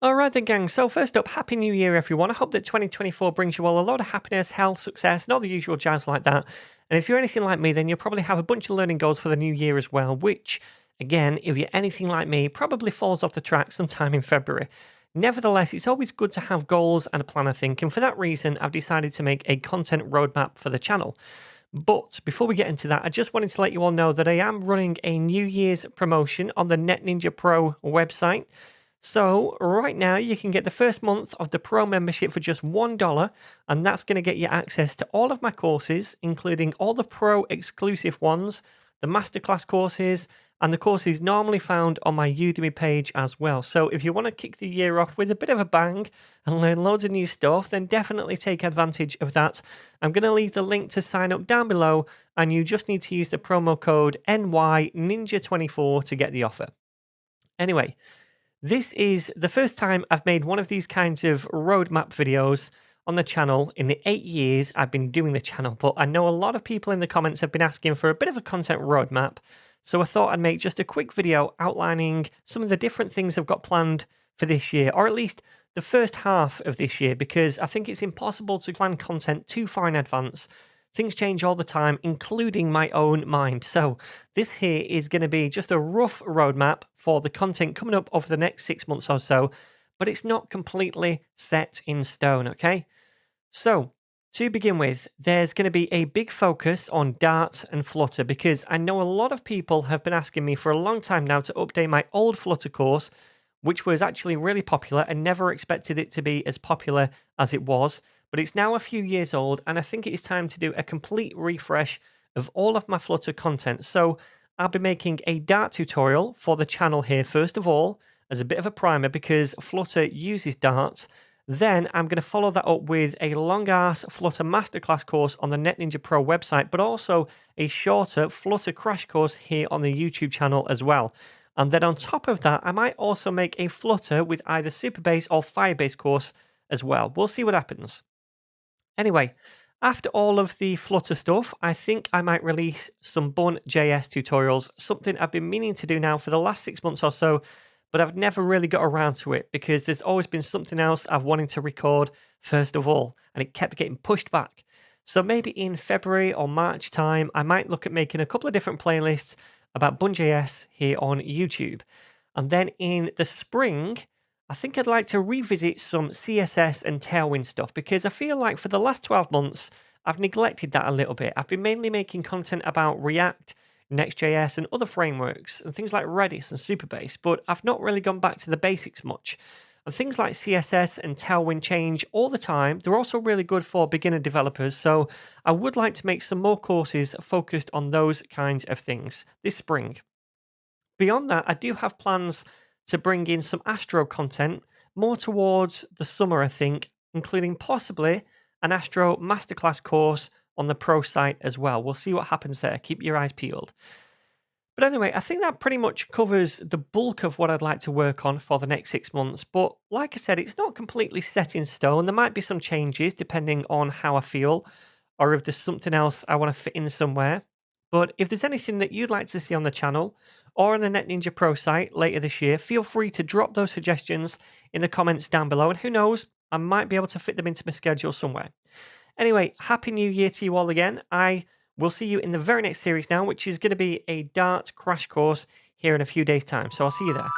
Alright then gang, so first up, Happy New Year everyone. I hope that 2024 brings you all a lot of happiness, health, success, and all the usual jazz like that. And if you're anything like me, then you'll probably have a bunch of learning goals for the new year as well, which, again, if you're anything like me, probably falls off the track sometime in February. Nevertheless, it's always good to have goals and a plan, I think, and for that reason, I've decided to make a content roadmap for the channel. But before we get into that, I just wanted to let you all know that I am running a New Year's promotion on the Net Ninja Pro website. So right now you can get the first month of the Pro membership for just $1, and that's going to get you access to all of my courses, including all the Pro exclusive ones, the masterclass courses, and the courses normally found on my Udemy page as well. So if you want to kick the year off with a bit of a bang and learn loads of new stuff, then definitely take advantage of that. I'm going to leave the link to sign up down below, and you just need to use the promo code NYNinja24 to get the offer. Anyway, this is the first time I've made one of these kinds of roadmap videos on the channel in the 8 years I've been doing the channel, but I know a lot of people in the comments have been asking for a bit of a content roadmap, so I thought I'd make just a quick video outlining some of the different things I've got planned for this year, or at least the first half of this year, because I think it's impossible to plan content too far in advance. Things change all the time, including my own mind. So this here is going to be just a rough roadmap for the content coming up over the next 6 months or so, but it's not completely set in stone, okay? So to begin with, there's going to be a big focus on Dart and Flutter, because I know a lot of people have been asking me for a long time now to update my old Flutter course, which was actually really popular and never expected it to be as popular as it was. But it's now a few years old, and I think it is time to do a complete refresh of all of my Flutter content. So I'll be making a Dart tutorial for the channel here, first of all, as a bit of a primer, because Flutter uses Dart. Then I'm going to follow that up with a long-ass Flutter masterclass course on the Net Ninja Pro website, but also a shorter Flutter crash course here on the YouTube channel as well. And then on top of that, I might also make a Flutter with either Supabase or Firebase course as well. We'll see what happens. Anyway, after all of the Flutter stuff, I think I might release some BJS tutorials, something I've been meaning to do now for the last 6 months or so, but I've never really got around to it because there's always been something else I've wanted to record first of all, and it kept getting pushed back. So maybe in February or March time, I might look at making a couple of different playlists about BJS here on YouTube. And then in the spring, I think I'd like to revisit some CSS and Tailwind stuff, because I feel like for the last 12 months, I've neglected that a little bit. I've been mainly making content about React, Next.js, and other frameworks, and things like Redis and Supabase, but I've not really gone back to the basics much. And things like CSS and Tailwind change all the time. They're also really good for beginner developers, so I would like to make some more courses focused on those kinds of things this spring. Beyond that, I do have plans to bring in some Astro content more towards the summer, I think, including possibly an Astro masterclass course on the Pro site as well. We'll see what happens there. Keep your eyes peeled. But anyway, I think that pretty much covers the bulk of what I'd like to work on for the next 6 months. But like I said, it's not completely set in stone. There might be some changes depending on how I feel, or if there's something else I want to fit in somewhere. But if there's anything that you'd like to see on the channel or on the Net Ninja Pro site later this year, feel free to drop those suggestions in the comments down below. And who knows, I might be able to fit them into my schedule somewhere. Anyway, Happy New Year to you all again. I will see you in the very next series now, which is going to be a Dart crash course here in a few days' time. So I'll see you there.